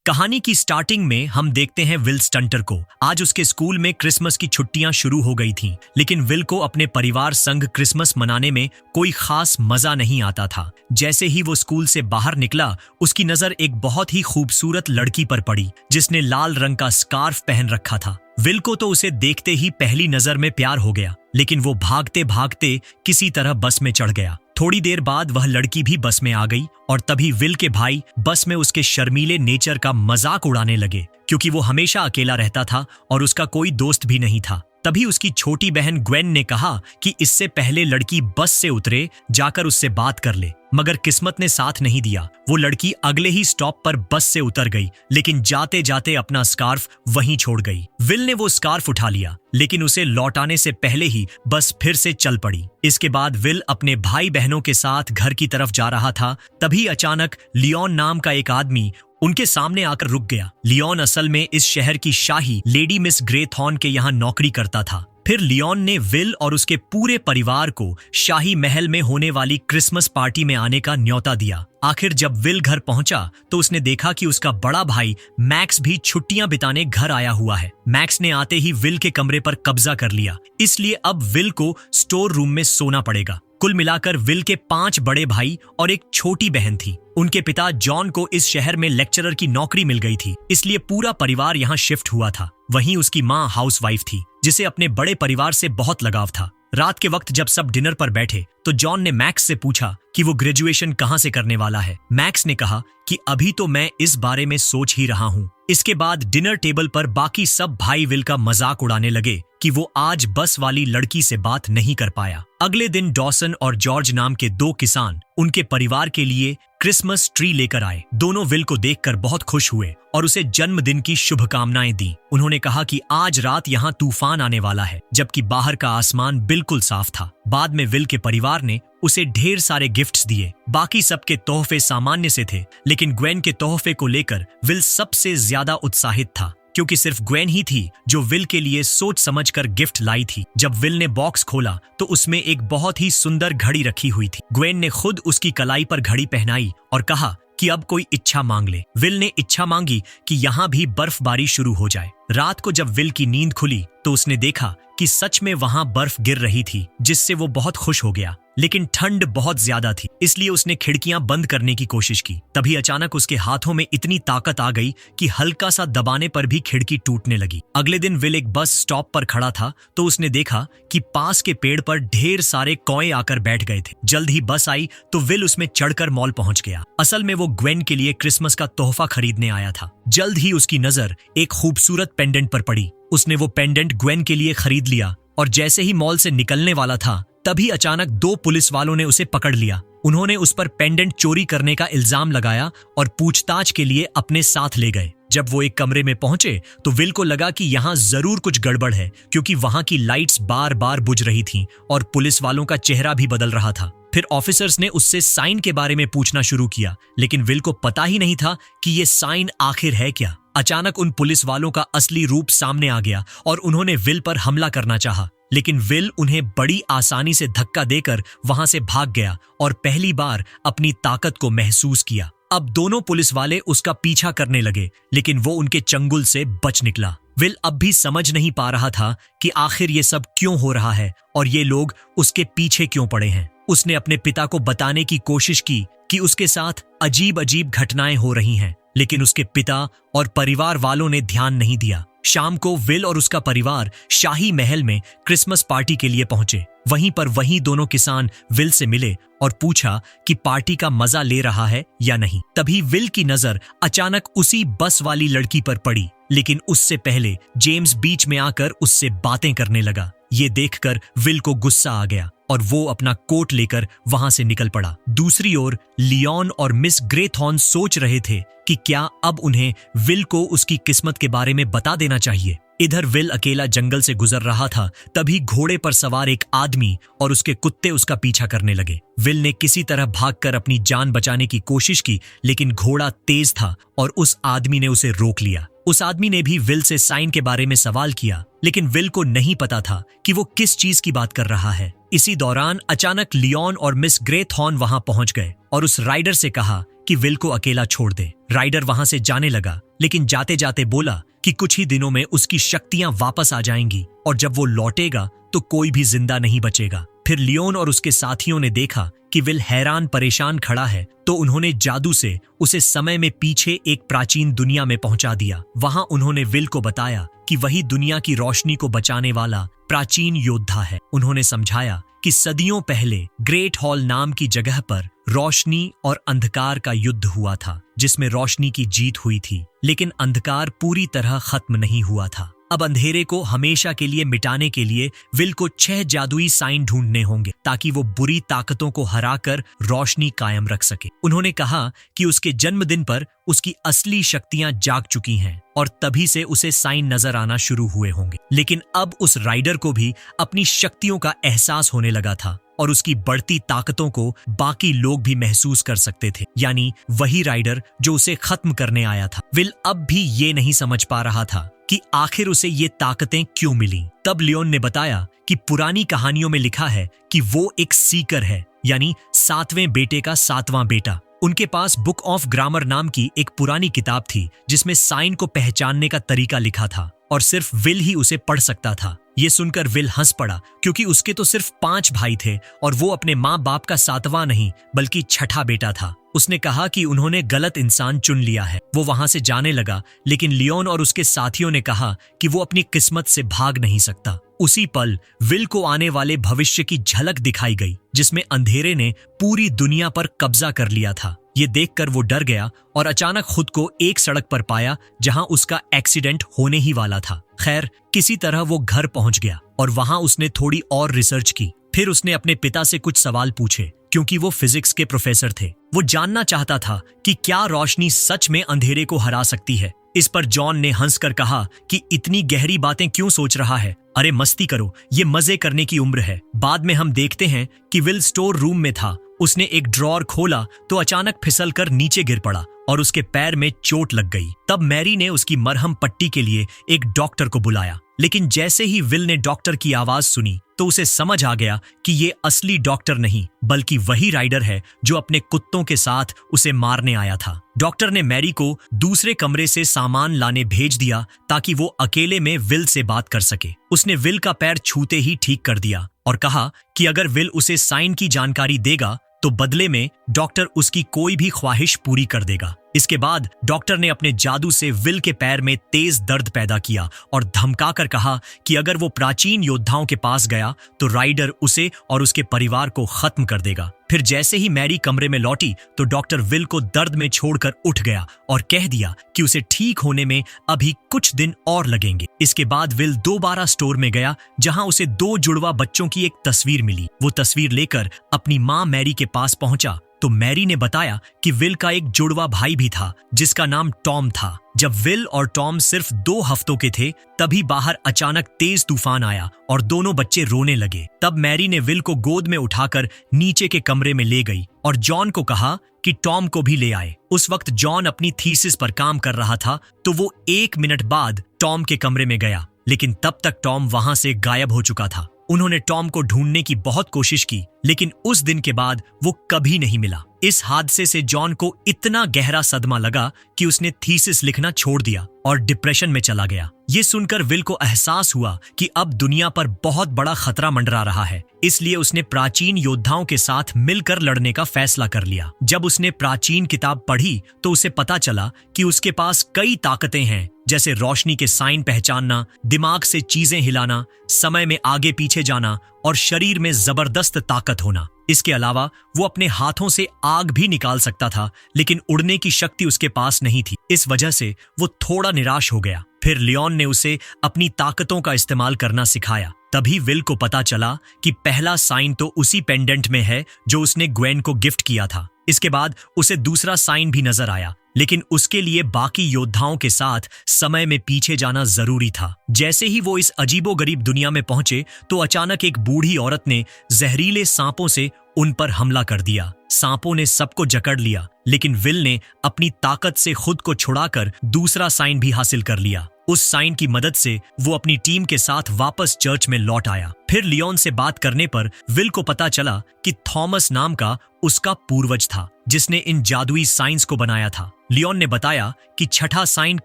कहानी की स्टार्टिंग में हम देखते हैं विल स्टंटर को। आज उसके स्कूल में क्रिसमस की छुट्टियां शुरू हो गई थीं, लेकिन विल को अपने परिवार संग क्रिसमस मनाने में कोई खास मजा नहीं आता था। जैसे ही वो स्कूल से बाहर निकला, उसकी नजर एक बहुत ही खूबसूरत लड़की पर पड़ी जिसने लाल रंग का स्कार्फ पहन रखा था। विल को तो उसे देखते ही पहली नजर में प्यार हो गया, लेकिन वो भागते भागते किसी तरह बस में चढ़ गया। थोड़ी देर बाद वह लड़की भी बस में आ गई और तभी विल के भाई बस में उसके शर्मीले नेचर का मजाक उड़ाने लगे, क्योंकि वो हमेशा अकेला रहता था और उसका कोई दोस्त भी नहीं था। तभी उसकी छोटी बहन ग्वेन ने कहा कि इससे पहले लड़की बस से उतरे जाकर उससे बात कर ले, मगर किस्मत ने साथ नहीं दिया। वो लड़की अगले ही स्टॉप पर बस से उतर गई, लेकिन जाते जाते अपना स्कार्फ वहीं छोड़ गई। विल ने वो स्कार्फ उठा लिया, लेकिन उसे लौटाने से पहले ही बस फिर से चल पड़ी। इसके बाद विल अपने भाई बहनों के साथ घर की तरफ जा रहा था। तभी अचानक लियोन नाम का एक आदमी उनके सामने आकर रुक गया। लियोन असल में इस शहर की शाही लेडी मिस ग्रेथॉर्न के यहाँ नौकरी करता था। फिर लियोन ने विल और उसके पूरे परिवार को शाही महल में होने वाली क्रिसमस पार्टी में आने का न्योता दिया। आखिर जब विल घर पहुंचा तो उसने देखा कि उसका बड़ा भाई मैक्स भी छुट्टियां बिताने घर आया हुआ है। मैक्स ने आते ही विल के कमरे पर कब्जा कर लिया, इसलिए अब विल को स्टोर रूम में सोना पड़ेगा। कुल मिलाकर विल के 5 बड़े भाई और एक छोटी बहन थी। उनके पिता जॉन को इस शहर में लेक्चरर की नौकरी मिल गई थी, इसलिए पूरा परिवार यहाँ शिफ्ट हुआ था। वहीं उसकी माँ हाउसवाइफ थी, जिसे अपने बड़े परिवार से बहुत लगाव था। रात के वक्त जब सब डिनर पर बैठे तो जॉन ने मैक्स से पूछा कि वो ग्रेजुएशन कहाँ से करने वाला है। मैक्स ने कहा कि अभी तो मैं इस बारे में सोच ही रहा हूँ। इसके बाद डिनर टेबल पर बाकी सब भाई विल का मजाक उड़ाने लगे कि वो आज बस वाली लड़की से बात नहीं कर पाया। अगले दिन डॉसन और जॉर्ज नाम के 2 किसान उनके परिवार के लिए क्रिसमस ट्री लेकर आए। दोनों विल को देखकर बहुत खुश हुए और उसे जन्मदिन की शुभकामनाएं दी। उन्होंने कहा कि आज रात यहाँ तूफान आने वाला है, जबकि बाहर का आसमान बिल्कुल साफ था। बाद में विल के परिवार ने उसे ढेर सारे गिफ्ट्स दिए। बाकी सबके तोहफे सामान्य से थे, लेकिन ग्वेन के तोहफे को लेकर विल सबसे ज्यादा उत्साहित था, क्योंकि सिर्फ ग्वेन ही थी जो विल के लिए सोच समझकर गिफ्ट लाई थी। जब विल ने बॉक्स खोला तो उसमें एक बहुत ही सुंदर घड़ी रखी हुई थी। ग्वेन ने खुद उसकी कलाई पर घड़ी पहनाई और कहा कि अब कोई इच्छा मांग ले। विल ने इच्छा मांगी कि यहाँ भी बर्फबारी शुरू हो जाए। रात को जब विल की नींद खुली तो उसने देखा कि सच में वहां बर्फ गिर रही थी, जिससे वो बहुत खुश हो गया। लेकिन ठंड बहुत ज्यादा थी, इसलिए उसने खिड़कियां बंद करने की कोशिश की। तभी अचानक उसके हाथों में इतनी ताकत आ गई कि हल्का सा दबाने पर भी खिड़की टूटने लगी। अगले दिन विल एक बस स्टॉप पर खड़ा था तो उसने देखा कि पास के पेड़ पर ढेर सारे कौए आकर बैठ गए थे। जल्द ही बस आई तो विल उसमें चढ़कर मॉल पहुंच गया। असल में वो ग्वेन के लिए क्रिसमस का तोहफा खरीदने आया था। जल्द ही उसकी नजर एक खूबसूरत पेंडेंट पर पड़ी। उसने वो पेंडेंट ग्वेन के लिए खरीद लिया और जैसे ही मॉल से निकलने वाला था तभी अचानक 2 पुलिस वालों ने उसे पकड़ लिया। उन्होंने उस पर पेंडेंट चोरी करने का इल्जाम लगाया और पूछताछ के लिए अपने साथ ले गए। जब वो एक कमरे में पहुंचे तो विल को लगा कि यहाँ जरूर कुछ गड़बड़ है, क्योंकि वहां की लाइट्स बार बार बुझ रही थीं और पुलिस वालों का चेहरा भी बदल रहा था। फिर ऑफिसर्स ने उससे साइन के बारे में पूछना शुरू किया, लेकिन विल को पता ही नहीं था कि ये साइन आखिर है क्या। अचानक उन पुलिस वालों का असली रूप सामने आ गया और उन्होंने विल पर हमला करना चाहा, लेकिन विल उन्हें बड़ी आसानी से धक्का देकर वहां से भाग गया और पहली बार अपनी ताकत को महसूस किया। अब दोनों पुलिस वाले उसका पीछा करने लगे, लेकिन वो उनके चंगुल से बच निकला। विल अब भी समझ नहीं पा रहा था कि आखिर ये सब क्यों हो रहा है और ये लोग उसके पीछे क्यों पड़े हैं। उसने अपने पिता को बताने की कोशिश की कि उसके साथ अजीब अजीब घटनाएं हो रही हैं, लेकिन उसके पिता और परिवार वालों ने ध्यान नहीं दिया। शाम को विल और उसका परिवार शाही महल में क्रिसमस पार्टी के लिए पहुंचे। वहीं पर वही दोनों किसान विल से मिले और पूछा कि पार्टी का मजा ले रहा है या नहीं। तभी विल की नजर अचानक उसी बस वाली लड़की पर पड़ी, लेकिन उससे पहले जेम्स बीच में आकर उससे बातें करने लगा। ये देखकर विल को गुस्सा आ गया और वो अपना कोट लेकर वहां से निकल पड़ा। दूसरी ओर लियोन और मिस ग्रेथॉर्न सोच रहे थे कि क्या अब उन्हें विल को उसकी किस्मत के बारे में बता देना चाहिए। इधर विल अकेला जंगल से गुजर रहा था, तभी घोड़े पर सवार एक आदमी और उसके कुत्ते उसका पीछा करने लगे। विल ने किसी तरह भागकर अपनी जान बचाने की कोशिश की, लेकिन घोड़ा तेज था और उस आदमी ने उसे रोक लिया। उस आदमी ने भी विल से साइन के बारे में सवाल किया, लेकिन विल को नहीं पता था कि वो किस चीज की बात कर रहा है। इसी दौरान अचानक लियोन और मिस ग्रेथॉर्न वहां पहुंच गए और उस राइडर से कहा कि विल को अकेला छोड़ दे। राइडर वहां से जाने लगा, लेकिन जाते जाते बोला कि कुछ ही दिनों में उसकी शक्तियां वापस आ जाएंगी और जब वो लौटेगा तो कोई भी जिंदा नहीं बचेगा। फिर लियोन और उसके साथियों ने देखा कि विल हैरान परेशान खड़ा है, तो उन्होंने जादू से उसे समय में पीछे एक प्राचीन दुनिया में पहुंचा दिया। वहां उन्होंने विल को बताया कि वही दुनिया की रोशनी को बचाने वाला प्राचीन योद्धा है। उन्होंने समझाया कि सदियों पहले ग्रेट हॉल नाम की जगह पर रोशनी और अंधकार का युद्ध हुआ था, जिसमें रोशनी की जीत हुई थी, लेकिन अंधकार पूरी तरह खत्म नहीं हुआ था। अब अंधेरे को हमेशा के लिए मिटाने के लिए विल को 6 जादुई साइन ढूंढने होंगे ताकि वो बुरी ताकतों को हराकर रोशनी कायम रख सके। उन्होंने कहा कि उसके जन्मदिन पर उसकी असली शक्तियां जाग चुकी हैं और तभी से उसे साइन नजर आना शुरू हुए होंगे। लेकिन अब उस राइडर को भी अपनी शक्तियों का एहसास होने लगा था और उसकी बढ़ती ताकतों को बाकी लोग भी महसूस कर सकते थे, यानी वही राइडर जो उसे खत्म करने आया था। विल अब भी ये नहीं समझ पा रहा था कि आखिर उसे ये ताकतें क्यों मिली। तब लियोन ने बताया कि पुरानी कहानियों में लिखा है कि वो एक सीकर है, यानी 7वें बेटे का 7वां बेटा। उनके पास बुक ऑफ ग्रामर नाम की एक पुरानी किताब थी जिसमें साइन को पहचानने का तरीका लिखा था और सिर्फ विल ही उसे पढ़ सकता था। ये सुनकर विल हंस पड़ा, क्योंकि उसके तो सिर्फ 5 भाई थे और वो अपने माँ बाप का 7वां नहीं बल्कि 6ठा बेटा था। उसने कहा कि उन्होंने गलत इंसान चुन लिया है। वो वहां से जाने लगा, लेकिन लियोन और उसके साथियों ने कहा कि वो अपनी किस्मत से भाग नहीं सकता। उसी पल विल को आने वाले भविष्य की झलक दिखाई गई, जिसमें अंधेरे ने पूरी दुनिया पर कब्जा कर लिया था। ये देखकर वो डर गया और अचानक खुद को एक सड़क पर पाया जहां उसका एक्सीडेंट होने ही वाला था। खैर, किसी तरह वो घर पहुंच गया और वहां उसने थोड़ी और रिसर्च की। फिर उसने अपने पिता से कुछ सवाल पूछे, क्योंकि वो फिजिक्स के प्रोफेसर थे। वो जानना चाहता था कि क्या रोशनी सच में अंधेरे को हरा सकती है। इस पर जॉन ने हंसकर कहा कि इतनी गहरी बातें क्यों सोच रहा है, अरे मस्ती करो, ये मजे करने की उम्र है। बाद में हम देखते हैं कि विल स्टोर रूम में था। उसने एक ड्रॉर खोला तो अचानक फिसलकर नीचे गिर पड़ा और उसके पैर में चोट लग गई। तब मैरी ने उसकी मरहम पट्टी के लिए एक डॉक्टर को बुलाया, लेकिन जैसे ही विल ने डॉक्टर की आवाज सुनी तो उसे समझ आ गया कि ये असली डॉक्टर नहीं बल्कि वही राइडर है जो अपने कुत्तों के साथ उसे मारने आया था। डॉक्टर ने मैरी को दूसरे कमरे से सामान लाने भेज दिया ताकि वो अकेले में विल से बात कर सके। उसने विल का पैर छूते ही ठीक कर दिया और कहा कि अगर विल उसे साइन की जानकारी देगा तो बदले में डॉक्टर उसकी कोई भी ख्वाहिश पूरी कर देगा। इसके बाद डॉक्टर ने अपने जादू से विल के पैर में तेज दर्द पैदा किया और धमकाकर कहा कि अगर वो प्राचीन योद्धाओं के पास गया तो राइडर उसे और उसके परिवार को खत्म कर देगा। फिर जैसे ही मैरी कमरे में लौटी तो डॉक्टर विल को दर्द में छोड़कर उठ गया और कह दिया कि उसे ठीक होने में अभी कुछ दिन और लगेंगे। इसके बाद विल दोबारा स्टोर में गया जहां उसे 2 जुड़वा बच्चों की एक तस्वीर मिली। वो तस्वीर लेकर अपनी माँ मैरी के पास पहुंचा तो मैरी ने बताया कि विल का एक जुड़वा भाई भी था जिसका नाम टॉम था। जब विल और टॉम सिर्फ 2 हफ्तों के थे तभी बाहर अचानक तेज तूफान आया और दोनों बच्चे रोने लगे। तब मैरी ने विल को गोद में उठाकर नीचे के कमरे में ले गई और जॉन को कहा कि टॉम को भी ले आए। उस वक्त जॉन अपनी थीसिस पर काम कर रहा था तो वो 1 मिनट बाद टॉम के कमरे में गया, लेकिन तब तक टॉम वहां से गायब हो चुका था। उन्होंने टॉम को ढूंढने की बहुत कोशिश की, लेकिन उस दिन के बाद वो कभी नहीं मिला। इस हादसे से जॉन को इतना गहरा सदमा लगा कि उसने थीसिस लिखना छोड़ दिया और डिप्रेशन में चला गया। ये सुनकर विल को एहसास हुआ कि अब दुनिया पर बहुत बड़ा खतरा मंडरा रहा है, इसलिए उसने प्राचीन योद्धाओं के साथ मिलकर लड़ने का फैसला कर लिया। जब उसने प्राचीन किताब पढ़ी तो उसे पता चला कि उसके पास कई ताकतें हैं, जैसे रोशनी के साइन पहचानना, दिमाग से चीजें हिलाना, समय में आगे पीछे जाना और शरीर में जबरदस्त ताकत होना। इसके अलावा वो अपने हाथों से आग भी निकाल सकता था, लेकिन उड़ने की शक्ति उसके पास नहीं थी। इस वजह से वो थोड़ा निराश हो गया। फिर लियोन ने उसे अपनी ताकतों का इस्तेमाल करना सिखाया। तभी विल को पता चला कि पहला साइन तो उसी पेंडेंट में है जो उसने ग्वेन को गिफ्ट किया था। इसके बाद उसे दूसरा साइन भी नजर आया, लेकिन उसके लिए बाकी योद्धाओं के साथ समय में पीछे जाना जरूरी था। जैसे ही वो इस अजीबोगरीब दुनिया में पहुंचे तो अचानक एक बूढ़ी औरत ने जहरीले सांपों से उन पर हमला कर दिया। सांपों ने सबको जकड़ लिया, लेकिन विल ने अपनी ताकत से खुद को छुड़ाकर दूसरा साइन भी हासिल कर लिया। उस साइन की मदद से वो अपनी टीम के साथ वापस चर्च में लौट आया। फिर लियोन से बात करने पर विल को पता चला कि थॉमस नाम का उसका पूर्वज था जिसने इन जादुई साइंस को बनाया था। लियोन ने बताया कि छठा साइन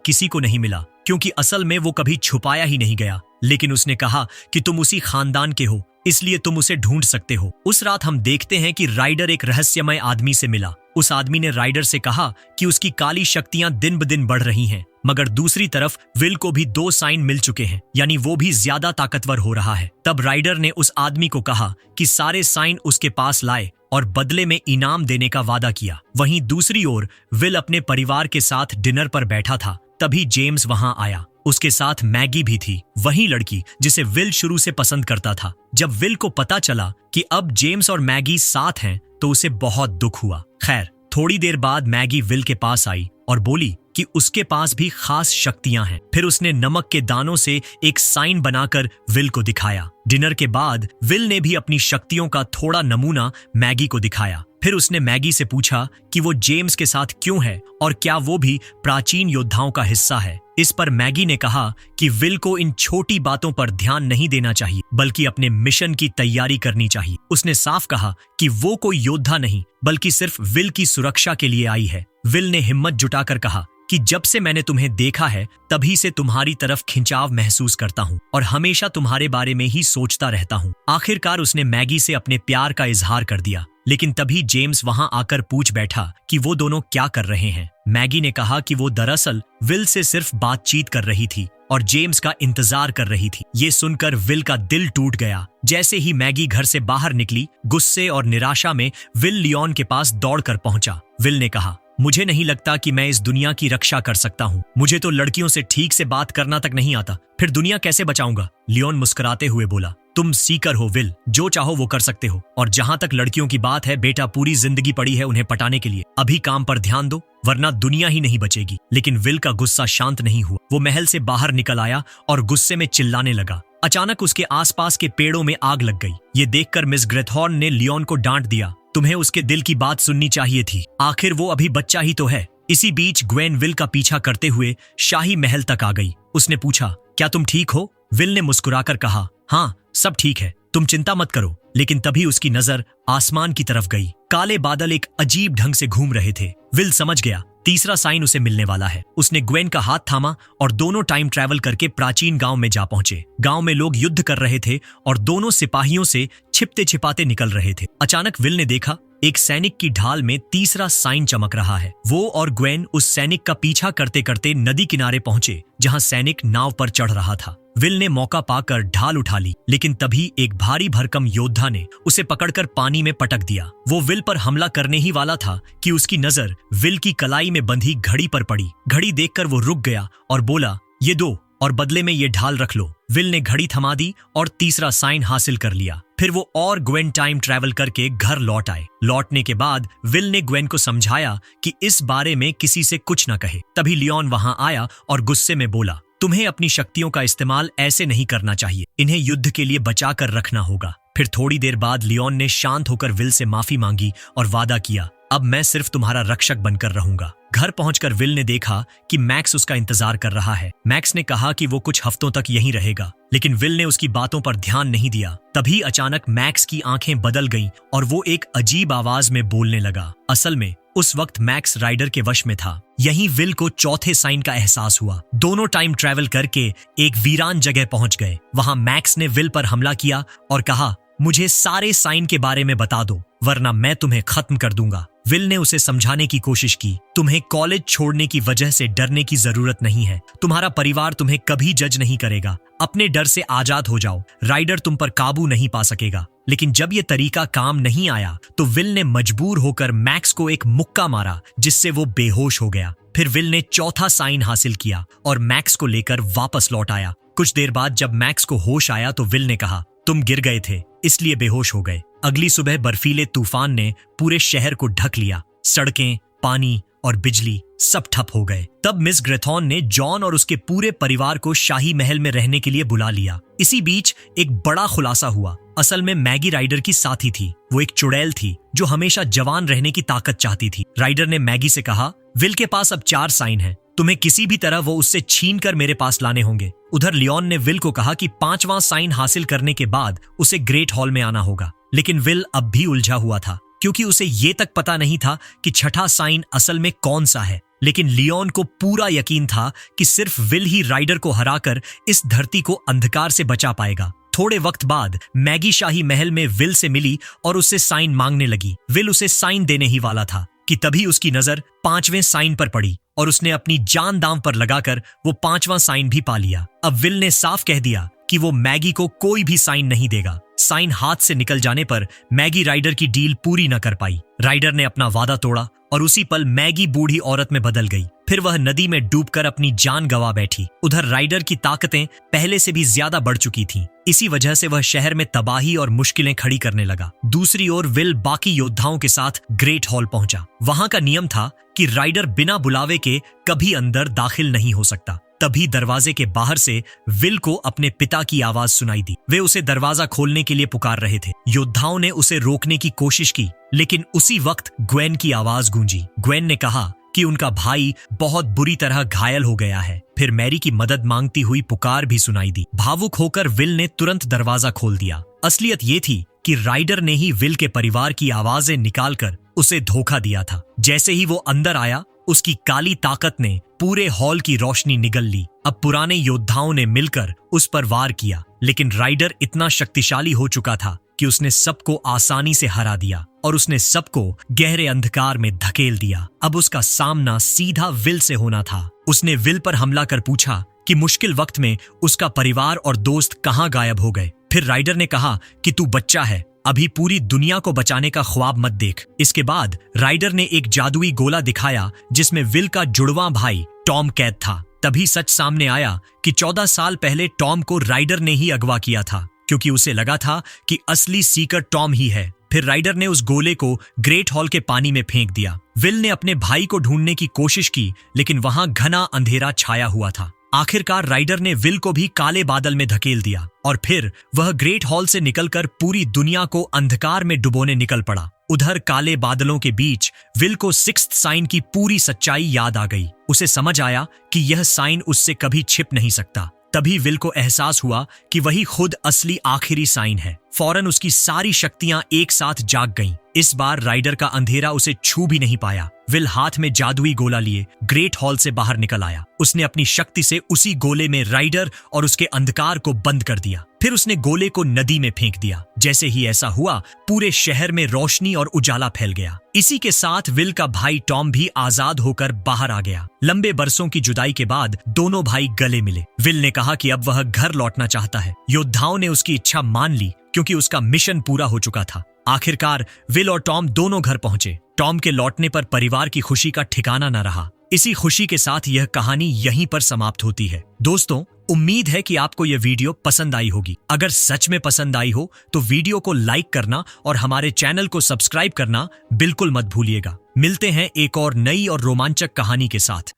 किसी को नहीं मिला क्योंकि असल में वो कभी छुपाया ही नहीं गया, लेकिन उसने कहा कि तुम उसी खानदान के हो, इसलिए तुम उसे ढूंढ सकते हो। उस रात हम देखते हैं कि राइडर एक रहस्यमय आदमी से मिला। उस आदमी ने राइडर से कहा कि उसकी काली शक्तियां दिन ब दिन बढ़ रही हैं, मगर दूसरी तरफ विल को भी 2 साइन मिल चुके हैं, यानी वो भी ज्यादा ताकतवर हो रहा है। तब राइडर ने उस आदमी को कहा कि सारे साइन उसके पास लाए और बदले में इनाम देने का वादा किया। वहीं दूसरी ओर विल अपने परिवार के साथ डिनर पर बैठा था, तभी जेम्स वहां आया। उसके साथ मैगी भी थी, वही लड़की जिसे विल शुरू से पसंद करता था। जब विल को पता चला कि अब जेम्स और मैगी साथ हैं तो उसे बहुत दुख हुआ। खैर, थोड़ी देर बाद मैगी विल के पास आई और बोली कि उसके पास भी खास शक्तियां हैं। फिर उसने नमक के दानों से एक साइन बनाकर विल को दिखाया। डिनर के बाद विल ने भी अपनी शक्तियों का थोड़ा नमूना मैगी को दिखाया। फिर उसने मैगी से पूछा कि वो जेम्स के साथ क्यों है और क्या वो भी प्राचीन योद्धाओं का हिस्सा है। इस पर मैगी ने कहा कि विल को इन छोटी बातों पर ध्यान नहीं देना चाहिए, बल्कि अपने मिशन की तैयारी करनी चाहिए। उसने साफ कहा कि वो कोई योद्धा नहीं, बल्कि सिर्फ विल की सुरक्षा के लिए आई है। विल ने हिम्मत जुटाकर कहा कि जब से मैंने तुम्हें देखा है तभी से तुम्हारी तरफ खिंचाव महसूस करता हूँ और हमेशा तुम्हारे बारे में ही सोचता रहता हूँ। आखिरकार उसने मैगी से अपने प्यार का इजहार कर दिया, लेकिन तभी जेम्स वहां आकर पूछ बैठा कि वो दोनों क्या कर रहे हैं। मैगी ने कहा कि वो दरअसल विल से सिर्फ बातचीत कर रही थी और जेम्स का इंतजार कर रही थी। ये सुनकर विल का दिल टूट गया। जैसे ही मैगी घर से बाहर निकली, गुस्से और निराशा में विल लियोन के पास दौड़कर पहुंचा। विल ने कहा, मुझे नहीं लगता कि मैं इस दुनिया की रक्षा कर सकता हूँ। मुझे तो लड़कियों से ठीक से बात करना तक नहीं आता, फिर दुनिया कैसे बचाऊंगा? लियोन मुस्कुराते हुए बोला, तुम सीकर हो विल, जो चाहो वो कर सकते हो। और जहां तक लड़कियों की बात है बेटा, पूरी जिंदगी पड़ी है उन्हें पटाने के लिए। अभी काम पर ध्यान दो, वरना दुनिया ही नहीं बचेगी। लेकिन विल का गुस्सा शांत नहीं हुआ। वो महल से बाहर निकल आया और गुस्से में चिल्लाने लगा। अचानक उसके आसपास के पेड़ों में आग लग गई। ये देखकर मिस ग्रेथहॉर्न ने लियोन को डांट दिया, तुम्हें उसके दिल की बात सुननी चाहिए थी, आखिर वो अभी बच्चा ही तो है। इसी बीच ग्वेन विल का पीछा करते हुए शाही महल तक आ गई। उसने पूछा, क्या तुम ठीक हो? विल ने मुस्कुराकर कहा, हाँ सब ठीक है, तुम चिंता मत करो। लेकिन तभी उसकी नजर आसमान की तरफ गई। काले बादल एक अजीब ढंग से घूम रहे थे। विल समझ गया तीसरा साइन उसे मिलने वाला है। उसने ग्वेन का हाथ थामा और दोनों टाइम ट्रैवल करके प्राचीन गांव में जा पहुंचे। गांव में लोग युद्ध कर रहे थे और दोनों सिपाहियों से छिपते छिपाते निकल रहे थे। अचानक विल ने देखा एक सैनिक की ढाल में तीसरा साइन चमक रहा है। वो और ग्वेन उस सैनिक का पीछा करते करते नदी किनारे पहुंचे जहां सैनिक नाव पर चढ़ रहा था। विल ने मौका पाकर ढाल उठा ली, लेकिन तभी एक भारी भरकम योद्धा ने उसे पकड़कर पानी में पटक दिया। वो विल पर हमला करने ही वाला था कि उसकी नजर विल की कलाई में बंधी घड़ी पर पड़ी। घड़ी देखकर वो रुक गया और बोला, ये दो और बदले में ये ढाल रख लो। विल ने घड़ी थमा दी और तीसरा साइन हासिल कर लिया। फिर वो और ग्वेन टाइम ट्रैवल करके घर लौट आए। लौटने के बाद विल ने ग्वेन को समझाया कि इस बारे में किसी से कुछ न कहे। तभी लियोन वहां आया और गुस्से में बोला, तुम्हें अपनी शक्तियों का इस्तेमाल ऐसे नहीं करना चाहिए, इन्हें युद्ध के लिए बचा कर रखना होगा। फिर थोड़ी देर बाद लियोन ने शांत होकर विल से माफी मांगी और वादा किया, अब मैं सिर्फ तुम्हारा रक्षक बनकर रहूंगा। घर पहुंचकर विल ने देखा कि मैक्स उसका इंतजार कर रहा है। मैक्स ने कहा कि वो कुछ हफ्तों तक यहीं रहेगा, लेकिन विल ने उसकी बातों पर ध्यान नहीं दिया। तभी अचानक मैक्स की आंखें बदल गईं और वो एक अजीब आवाज में बोलने लगा। असल में उस वक्त मैक्स राइडर के वश में था। यहीं विल को चौथे साइन का एहसास हुआ। दोनों टाइम ट्रैवल करके एक वीरान जगह पहुंच गए। वहां मैक्स ने विल पर हमला किया और कहा, मुझे सारे साइन के बारे में बता दो, वरना मैं तुम्हें खत्म कर दूंगा। विल ने उसे समझाने की कोशिश की, तुम्हें कॉलेज छोड़ने की वजह से डरने की जरूरत नहीं है। तुम्हारा परिवार तुम्हें कभी जज नहीं करेगा। अपने डर से आजाद हो जाओ, राइडर तुम पर काबू नहीं पा सकेगा। लेकिन जब ये तरीका काम नहीं आया तो विल ने मजबूर होकर मैक्स को एक मुक्का मारा, जिससे वो बेहोश हो गया। फिर विल ने चौथा साइन हासिल किया और मैक्स को लेकर वापस लौट आया। कुछ देर बाद जब मैक्स को होश आया तो विल ने कहा, तुम गिर गए थे इसलिए बेहोश हो गए। अगली सुबह बर्फीले तूफान ने पूरे शहर को ढक लिया। सड़कें, पानी और बिजली सब ठप हो गए। तब मिस ग्रेथॉन ने जॉन और उसके पूरे परिवार को शाही महल में रहने के लिए बुला लिया। इसी बीच एक बड़ा खुलासा हुआ। असल में मैगी राइडर की साथी थी। वो एक चुड़ैल थी जो हमेशा जवान रहने की ताकत चाहती थी। राइडर ने मैगी से कहा, विल के पास अब 4 साइन हैं। तुम्हें किसी भी तरह वो उससे छीन कर मेरे पास लाने होंगे। उधर लियोन ने विल को कहा कि 5वां साइन हासिल करने के बाद उसे ग्रेट हॉल में आना होगा। लेकिन विल अब भी उलझा हुआ था, क्योंकि उसे ये तक पता नहीं था कि 6ठा साइन असल में कौन सा है। लेकिन लियोन को पूरा यकीन था कि सिर्फ विल ही राइडर को हराकर इस धरती को अंधकार से बचा पाएगा। थोड़े वक्त बाद मैगी शाही महल में विल से मिली और उससे साइन मांगने लगी। विल उसे साइन देने ही वाला था कि तभी उसकी नजर 5वें साइन पर पड़ी और उसने अपनी जान दांव पर लगाकर वो 5वां साइन भी पा लिया। अब विल ने साफ कह दिया कि वो मैगी को कोई भी साइन नहीं देगा। साइन हाथ से निकल जाने पर मैगी राइडर की डील पूरी न कर पाई। राइडर ने अपना वादा तोड़ा और उसी पल मैगी बूढ़ी औरत में बदल गई। फिर वह नदी में डूबकर अपनी जान गंवा बैठी। उधर राइडर की ताकतें पहले से भी ज्यादा बढ़ चुकी थीं। इसी वजह से वह शहर में तबाही और मुश्किलें खड़ी करने लगा। दूसरी ओर विल बाकी योद्धाओं के साथ ग्रेट हॉल पहुंचा। वहां का नियम था कि राइडर बिना बुलावे के कभी अंदर दाखिल नहीं हो सकता। तभी दरवाजे के बाहर से विल को अपने पिता की आवाज सुनाई दी। वे उसे दरवाजा खोलने के लिए पुकार रहे थे। योद्धाओं ने उसे रोकने की कोशिश की, लेकिन उसी वक्त ग्वेन की आवाज गूंजी। ग्वेन ने कहा कि उनका भाई बहुत बुरी तरह घायल हो गया है। फिर मैरी की मदद मांगती हुई पुकार भी सुनाई दी। भावुक होकर विल ने तुरंत दरवाजा खोल दिया। असलियत ये थी कि राइडर ने ही विल के परिवार की आवाजें निकालकर उसे धोखा दिया था। जैसे ही वो अंदर आया, उसकी काली ताकत ने पूरे हॉल की रोशनी निगल ली। अब पुराने योद्धाओं ने मिलकर उस पर वार किया, लेकिन राइडर इतना शक्तिशाली हो चुका था कि उसने सबको आसानी से हरा दिया और उसने सबको गहरे अंधकार में धकेल दिया। अब उसका सामना सीधा विल से होना था। उसने विल पर हमला कर पूछा कि मुश्किल वक्त में उसका परिवार और दोस्त कहां गायब हो गए। फिर राइडर ने कहा कि तू बच्चा है, अभी पूरी दुनिया को बचाने का ख्वाब मत देख। इसके बाद राइडर ने एक जादुई गोला दिखाया जिसमें विल का जुड़वां भाई टॉम कैद था। तभी सच सामने आया कि 14 साल पहले टॉम को राइडर ने ही अगवा किया था, क्योंकि उसे लगा था कि असली सीकर टॉम ही है। फिर राइडर ने उस गोले को ग्रेट हॉल के पानी में फेंक दिया। विल ने अपने भाई को ढूंढने की कोशिश की, लेकिन वहां घना अंधेरा छाया हुआ था। आखिरकार राइडर ने विल को भी काले बादल में धकेल दिया और फिर वह ग्रेट हॉल से निकलकर पूरी दुनिया को अंधकार में डुबोने निकल पड़ा। उधर काले बादलों के बीच विल को 6th साइन की पूरी सच्चाई याद आ गई। उसे समझ आया कि यह साइन उससे कभी छिप नहीं सकता। तभी विल को एहसास हुआ कि वही खुद असली आखिरी साइन है। फौरन उसकी सारी शक्तियां एक साथ जाग गईं। इस बार राइडर का अंधेरा उसे छू भी नहीं पाया। विल हाथ में जादुई गोला लिए ग्रेट हॉल से बाहर निकल आया। उसने अपनी शक्ति से उसी गोले में राइडर और उसके अंधकार को बंद कर दिया। फिर उसने गोले को नदी में फेंक दिया। जैसे ही ऐसा हुआ, पूरे शहर में रोशनी और उजाला फैल गया। इसी के साथ विल का भाई टॉम भी आजाद होकर बाहर आ गया। लंबे बरसों की जुदाई के बाद दोनों भाई गले मिले। विल ने कहा कि अब वह घर लौटना चाहता है। योद्धाओं ने उसकी इच्छा मान ली, क्योंकि उसका मिशन पूरा हो चुका था। आखिरकार विल और टॉम दोनों घर पहुंचे। टॉम के लौटने पर परिवार की खुशी का ठिकाना न रहा। इसी खुशी के साथ यह कहानी यहीं पर समाप्त होती है। दोस्तों, उम्मीद है कि आपको यह वीडियो पसंद आई होगी। अगर सच में पसंद आई हो तो वीडियो को लाइक करना और हमारे चैनल को सब्सक्राइब करना बिल्कुल मत भूलिएगा। मिलते हैं एक और नई और रोमांचक कहानी के साथ।